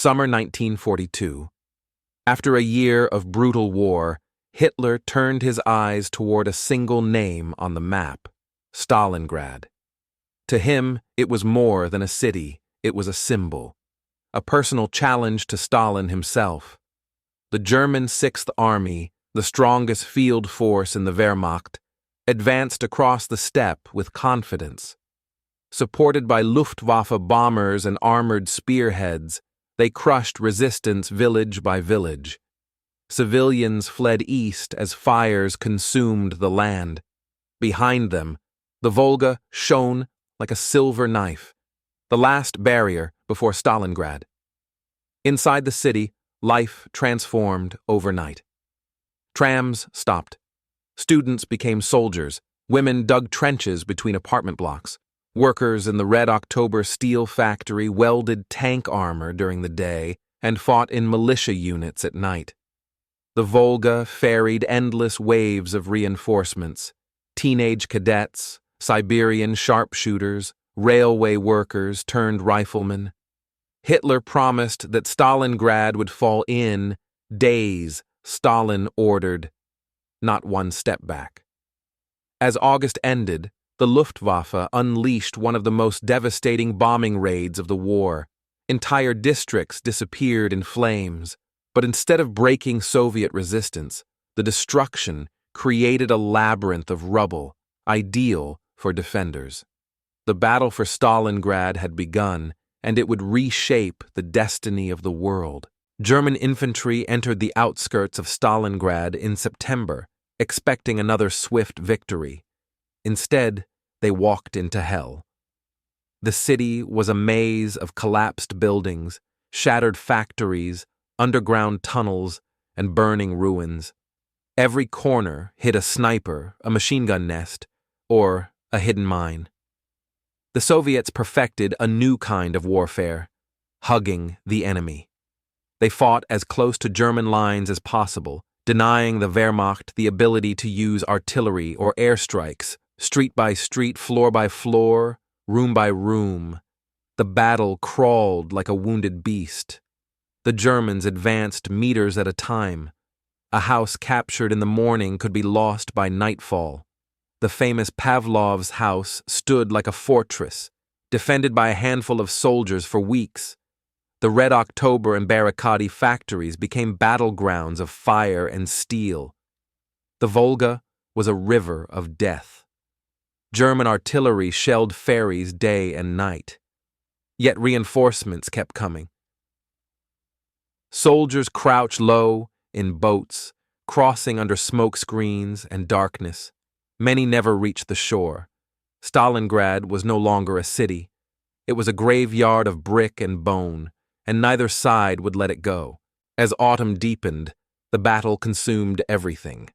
Summer 1942. After a year of brutal war, Hitler turned his eyes toward a single name on the map: Stalingrad. To him, it was more than a city, it was a symbol, a personal challenge to Stalin himself. The German Sixth Army, the strongest field force in the Wehrmacht, advanced across the steppe with confidence. Supported by Luftwaffe bombers and armored spearheads, they crushed resistance village by village. Civilians fled east as fires consumed the land. Behind them, the Volga shone like a silver knife, the last barrier before Stalingrad. Inside the city, life transformed overnight. Trams stopped. Students became soldiers. Women dug trenches between apartment blocks. Workers in the Red October steel factory welded tank armor during the day and fought in militia units at night. The Volga ferried endless waves of reinforcements: teenage cadets, Siberian sharpshooters, railway workers turned riflemen. Hitler promised that Stalingrad would fall in days. Stalin ordered, not one step back. As August ended, the Luftwaffe unleashed one of the most devastating bombing raids of the war. Entire districts disappeared in flames, but instead of breaking Soviet resistance, the destruction created a labyrinth of rubble, ideal for defenders. The battle for Stalingrad had begun, and it would reshape the destiny of the world. German infantry entered the outskirts of Stalingrad in September, expecting another swift victory. Instead, they walked into hell. The city was a maze of collapsed buildings, shattered factories, underground tunnels, and burning ruins. Every corner hid a sniper, a machine gun nest, or a hidden mine. The Soviets perfected a new kind of warfare: hugging the enemy. They fought as close to German lines as possible, denying the Wehrmacht the ability to use artillery or airstrikes. Street by street, floor by floor, room by room, the battle crawled like a wounded beast. The Germans advanced meters at a time. A house captured in the morning could be lost by nightfall. The famous Pavlov's house stood like a fortress, defended by a handful of soldiers for weeks. The Red October and Barricade factories became battlegrounds of fire and steel. The Volga was a river of death. German artillery shelled ferries day and night. Yet reinforcements kept coming. Soldiers crouched low in boats, crossing under smoke screens and darkness. Many never reached the shore. Stalingrad was no longer a city. It was a graveyard of brick and bone, and neither side would let it go. As autumn deepened, the battle consumed everything.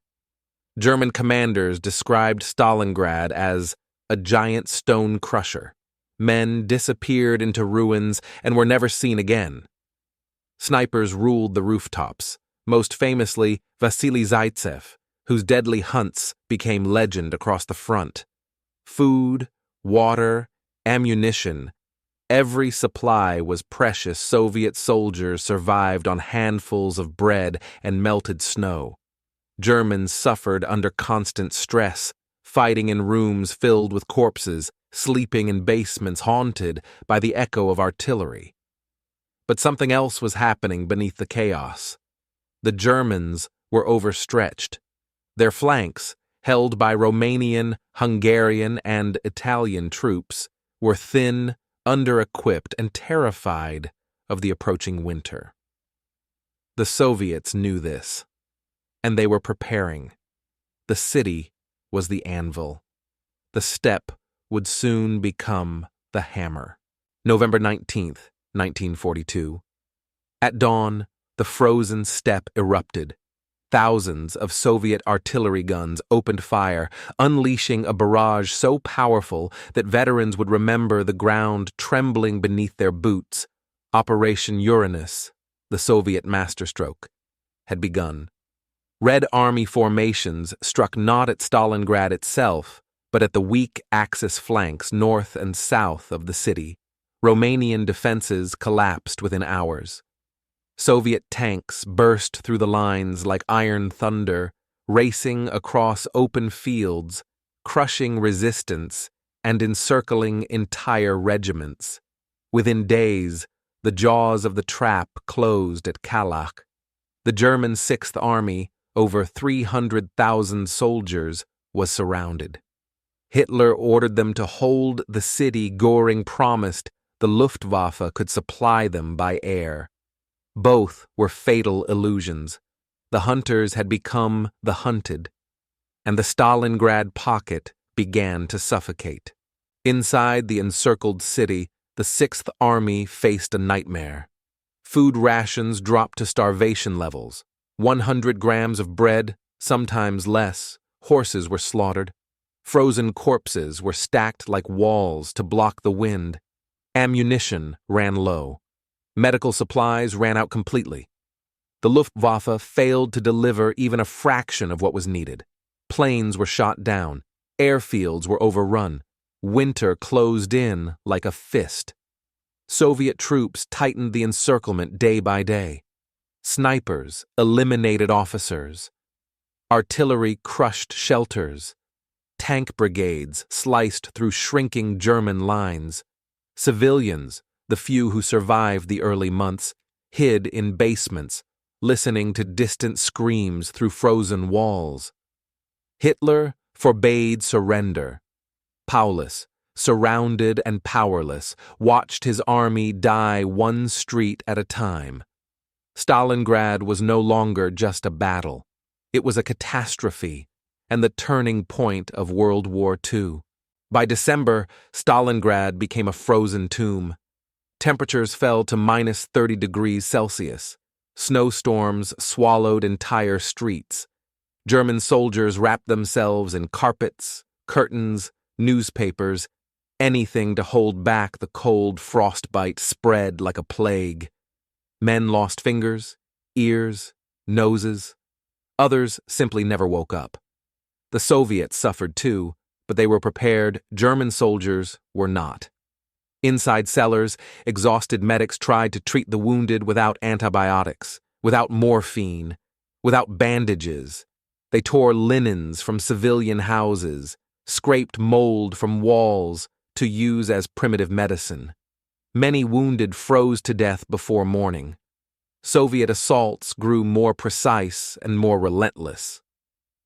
German commanders described Stalingrad as a giant stone crusher. Men disappeared into ruins and were never seen again. Snipers ruled the rooftops, most famously Vasily Zaitsev, whose deadly hunts became legend across the front. Food, water, ammunition, every supply was precious. Soviet soldiers survived on handfuls of bread and melted snow. Germans suffered under constant stress, fighting in rooms filled with corpses, sleeping in basements haunted by the echo of artillery. But something else was happening beneath the chaos. The Germans were overstretched. Their flanks, held by Romanian, Hungarian, and Italian troops, were thin, under-equipped, and terrified of the approaching winter. The Soviets knew this, and they were preparing. The city was the anvil. The steppe would soon become the hammer. November 19th, 1942. At dawn, the frozen steppe erupted. Thousands of Soviet artillery guns opened fire, unleashing a barrage so powerful that veterans would remember the ground trembling beneath their boots. Operation Uranus, the Soviet masterstroke, had begun. Red Army formations struck not at Stalingrad itself, but at the weak Axis flanks north and south of the city. Romanian defenses collapsed within hours. Soviet tanks burst through the lines like iron thunder, racing across open fields, crushing resistance and encircling entire regiments. Within days, the jaws of the trap closed at Kalach. The German Sixth Army, over 300,000 soldiers, was surrounded. Hitler ordered them to hold the city Göring promised the Luftwaffe could supply them by air. Both were fatal illusions. The hunters had become the hunted, and the Stalingrad pocket began to suffocate. Inside the encircled city, the Sixth Army faced a nightmare. Food rations dropped to starvation levels. 100 grams of bread, sometimes less. Horses were slaughtered. Frozen corpses were stacked like walls to block the wind. Ammunition ran low. Medical supplies ran out completely. The Luftwaffe failed to deliver even a fraction of what was needed. Planes were shot down. Airfields were overrun. Winter closed in like a fist. Soviet troops tightened the encirclement day by day. Snipers eliminated officers. Artillery crushed shelters. Tank brigades sliced through shrinking German lines. Civilians, the few who survived the early months, hid in basements, listening to distant screams through frozen walls. Hitler forbade surrender. Paulus, surrounded and powerless, watched his army die one street at a time. Stalingrad was no longer just a battle. It was a catastrophe and the turning point of World War II. By December, Stalingrad became a frozen tomb. Temperatures fell to minus 30 degrees Celsius. Snowstorms swallowed entire streets. German soldiers wrapped themselves in carpets, curtains, newspapers. Anything to hold back the cold frostbite spread like a plague. Men lost fingers, ears, noses. Others simply never woke up. The Soviets suffered too, but they were prepared. German soldiers were not. Inside cellars, exhausted medics tried to treat the wounded without antibiotics, without morphine, without bandages. They tore linens from civilian houses, scraped mold from walls to use as primitive medicine. Many wounded froze to death before morning. Soviet assaults grew more precise and more relentless.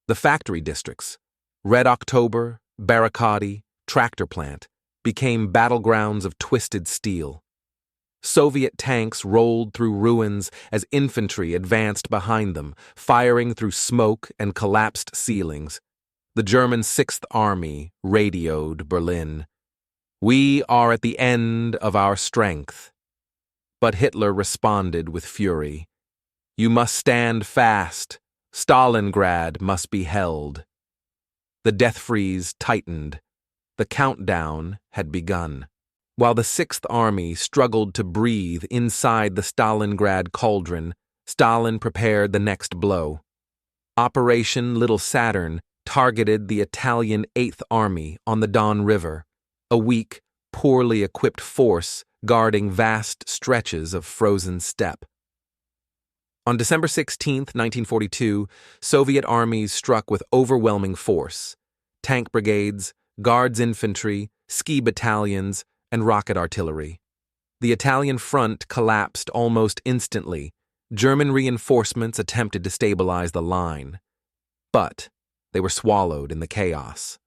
The factory districts, Red October, Barricade, Tractor Plant, became battlegrounds of twisted steel. Soviet tanks rolled through ruins as infantry advanced behind them, firing through smoke and collapsed ceilings. The German Sixth Army radioed Berlin. "We are at the end of our strength." But Hitler responded with fury. "You must stand fast. Stalingrad must be held." The death freeze tightened. The countdown had begun. While the Sixth Army struggled to breathe inside the Stalingrad cauldron, Stalin prepared the next blow. Operation Little Saturn targeted the Italian Eighth Army on the Don River, a weak, poorly equipped force guarding vast stretches of frozen steppe. On December 16, 1942, Soviet armies struck with overwhelming force. Tank brigades, guards infantry, ski battalions, and rocket artillery. The Italian front collapsed almost instantly. German reinforcements attempted to stabilize the line, but they were swallowed in the chaos.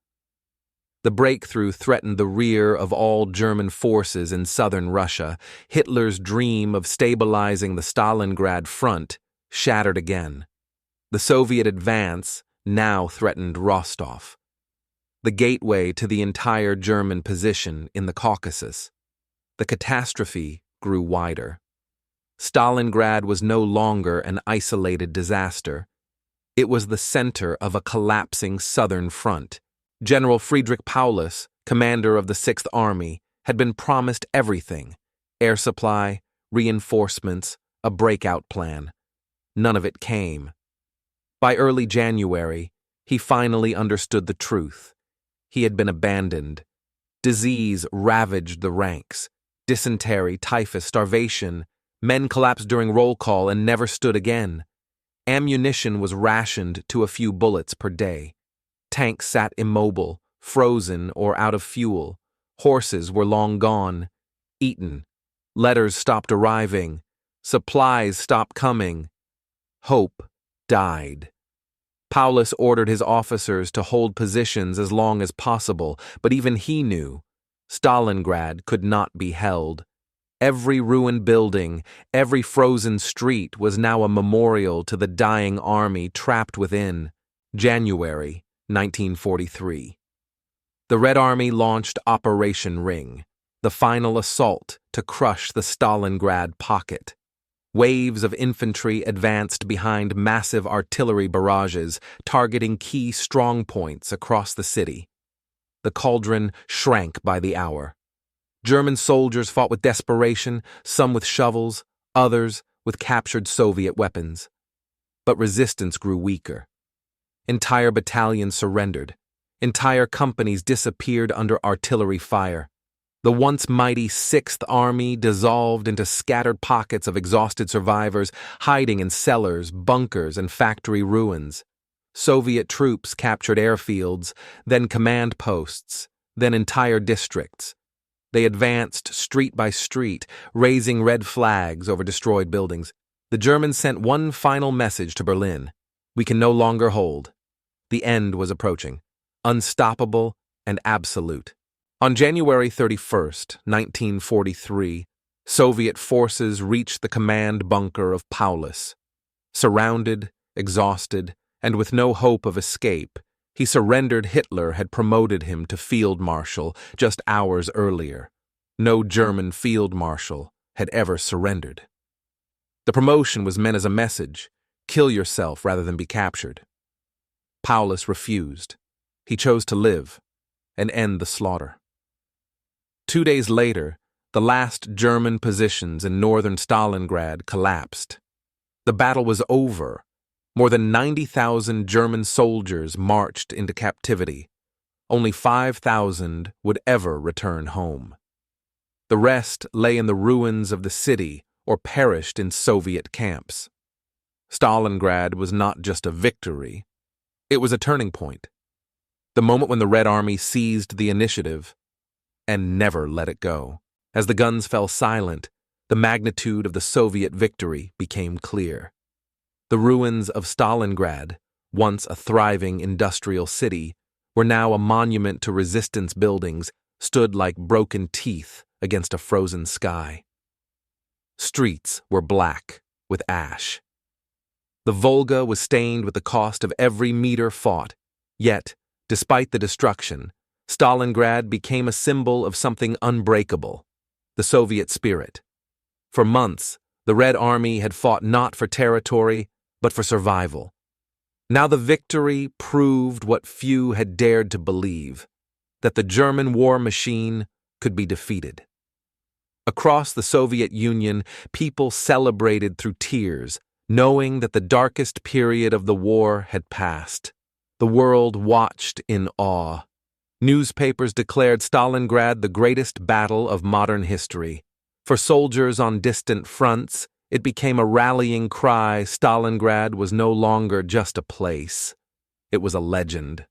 The breakthrough threatened the rear of all German forces in southern Russia. Hitler's dream of stabilizing the Stalingrad front shattered again. The Soviet advance now threatened Rostov, the gateway to the entire German position in the Caucasus. The catastrophe grew wider. Stalingrad was no longer an isolated disaster. It was the center of a collapsing southern front. General Friedrich Paulus, commander of the Sixth Army, had been promised everything: air supply, reinforcements, a breakout plan. None of it came. By early January, he finally understood the truth. He had been abandoned. Disease ravaged the ranks. Dysentery, typhus, starvation. Men collapsed during roll call and never stood again. Ammunition was rationed to a few bullets per day. Tanks sat immobile, frozen or out of fuel. Horses were long gone, eaten. Letters stopped arriving. Supplies stopped coming. Hope died. Paulus ordered his officers to hold positions as long as possible, but even he knew Stalingrad could not be held. Every ruined building, every frozen street was now a memorial to the dying army trapped within. January 1943. The Red Army launched Operation Ring, the final assault to crush the Stalingrad pocket. Waves of infantry advanced behind massive artillery barrages, targeting key strongpoints across the city. The cauldron shrank by the hour. German soldiers fought with desperation, some with shovels, others with captured Soviet weapons. But resistance grew weaker. Entire battalions surrendered. Entire companies disappeared under artillery fire. The once mighty Sixth Army dissolved into scattered pockets of exhausted survivors, hiding in cellars, bunkers, and factory ruins. Soviet troops captured airfields, then command posts, then entire districts. They advanced street by street, raising red flags over destroyed buildings. The Germans sent one final message to Berlin: "We can no longer hold." The end was approaching, unstoppable and absolute. On January 31st, 1943, Soviet forces reached the command bunker of Paulus. Surrounded, exhausted, and with no hope of escape, he surrendered. Hitler had promoted him to field marshal just hours earlier. No German field marshal had ever surrendered. The promotion was meant as a message: kill yourself rather than be captured. Paulus refused. He chose to live and end the slaughter. 2 days later, the last German positions in northern Stalingrad collapsed. The battle was over. More than 90,000 German soldiers marched into captivity. Only 5,000 would ever return home. The rest lay in the ruins of the city or perished in Soviet camps. Stalingrad was not just a victory, it was a turning point. The moment when the Red Army seized the initiative and never let it go. As the guns fell silent, the magnitude of the Soviet victory became clear. The ruins of Stalingrad, once a thriving industrial city, were now a monument to resistance. Buildings stood like broken teeth against a frozen sky. Streets were black with ash. The Volga was stained with the cost of every meter fought. Yet, despite the destruction, Stalingrad became a symbol of something unbreakable: the Soviet spirit. For months, the Red Army had fought not for territory, but for survival. Now the victory proved what few had dared to believe: that the German war machine could be defeated. Across the Soviet Union, people celebrated through tears, knowing that the darkest period of the war had passed. The world watched in awe. Newspapers declared Stalingrad the greatest battle of modern history. For soldiers on distant fronts, it became a rallying cry. Stalingrad was no longer just a place. It was a legend.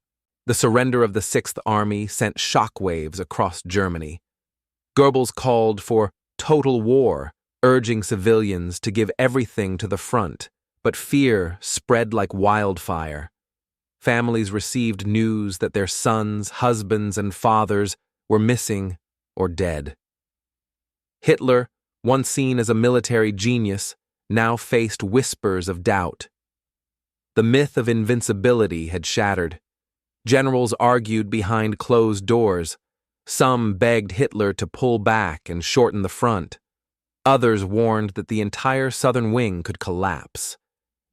The surrender of the Sixth Army sent shockwaves across Germany. Goebbels called for total war, urging civilians to give everything to the front, but fear spread like wildfire. Families received news that their sons, husbands, and fathers were missing or dead. Hitler, once seen as a military genius, now faced whispers of doubt. The myth of invincibility had shattered. Generals argued behind closed doors. Some begged Hitler to pull back and shorten the front. Others warned that the entire southern wing could collapse.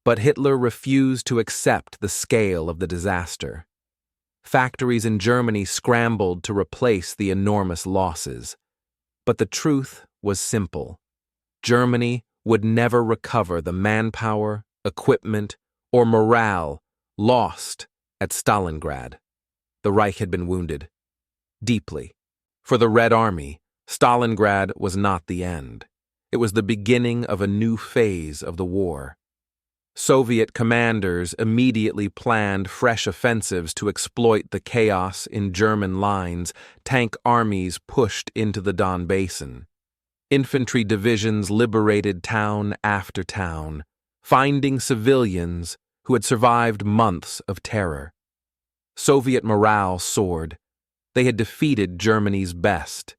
But Hitler refused to accept the scale of the disaster. Factories in Germany scrambled to replace the enormous losses. But the truth was simple: Germany would never recover the manpower, equipment, or morale lost at Stalingrad. The Reich had been wounded deeply. For the Red Army, Stalingrad was not the end. It was the beginning of a new phase of the war. Soviet commanders immediately planned fresh offensives to exploit the chaos in German lines. Tank armies pushed into the Don Basin. Infantry divisions liberated town after town, finding civilians who had survived months of terror. Soviet morale soared. They had defeated Germany's best.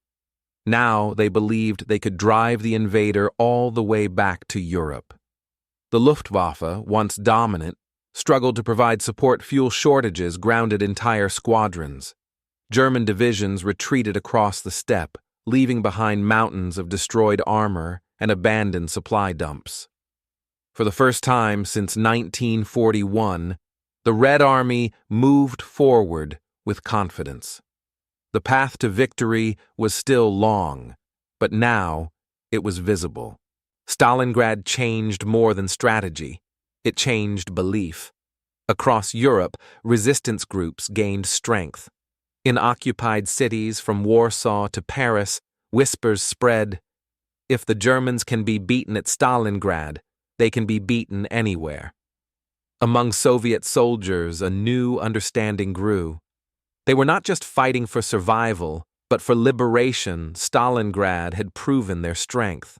Now they believed they could drive the invader all the way back to Europe. The Luftwaffe, once dominant, struggled to provide support. Fuel shortages grounded entire squadrons. German divisions retreated across the steppe, leaving behind mountains of destroyed armor and abandoned supply dumps. For the first time since 1941, the Red Army moved forward with confidence. The path to victory was still long, but now it was visible. Stalingrad changed more than strategy. It changed belief. Across Europe, resistance groups gained strength. In occupied cities from Warsaw to Paris, whispers spread, if the Germans can be beaten at Stalingrad, they can be beaten anywhere. Among Soviet soldiers, a new understanding grew. They were not just fighting for survival, but for liberation. Stalingrad had proven their strength.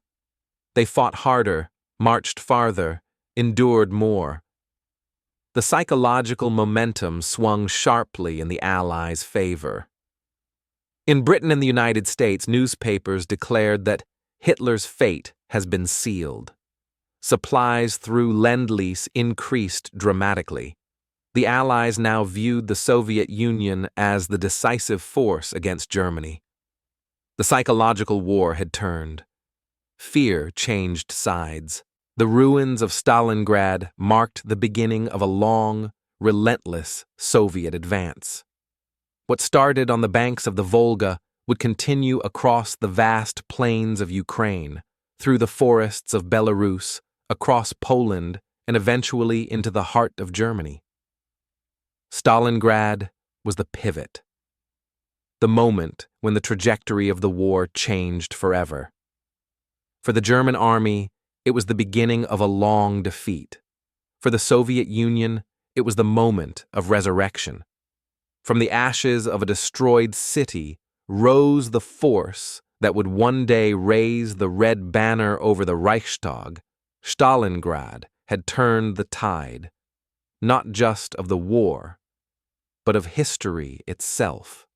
They fought harder, marched farther, endured more. The psychological momentum swung sharply in the Allies' favor. In Britain and the United States, newspapers declared that Hitler's fate has been sealed. Supplies through Lend-Lease increased dramatically. The Allies now viewed the Soviet Union as the decisive force against Germany. The psychological war had turned. Fear changed sides. The ruins of Stalingrad marked the beginning of a long, relentless Soviet advance. What started on the banks of the Volga would continue across the vast plains of Ukraine, through the forests of Belarus, across Poland, and eventually into the heart of Germany. Stalingrad was the pivot, the moment when the trajectory of the war changed forever. For the German army, it was the beginning of a long defeat. For the Soviet Union, it was the moment of resurrection. From the ashes of a destroyed city rose the force that would one day raise the red banner over the Reichstag. Stalingrad had turned the tide, not just of the war, but of history itself.